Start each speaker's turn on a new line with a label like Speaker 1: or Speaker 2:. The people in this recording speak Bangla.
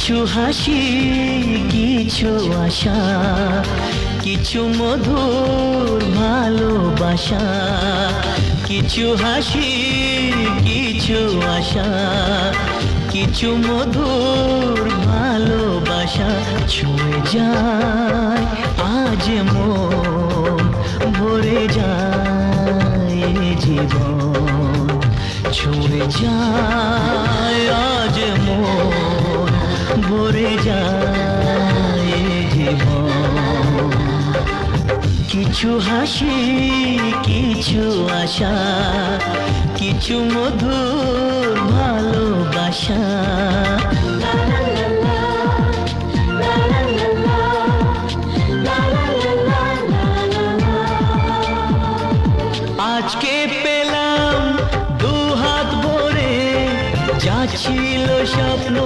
Speaker 1: কিছু হাসি, কিছু আশা, কিছু মধুর ভালোবাসা। কিছু হাসি, কিছু আশা, কিছু মধুর ভালোবাসা। ছুঁয়ে যায় আজ মন, ভরে যায় জীবন। ছুঁয়ে যায় আজ মন, ভরে যায় জীবন। কিছু হাসি, কিছু আশা, কিছু মধুর ভালোবাসা। আজকে পেলাম দু হাত ভরে, যা ছিল স্বপ্ন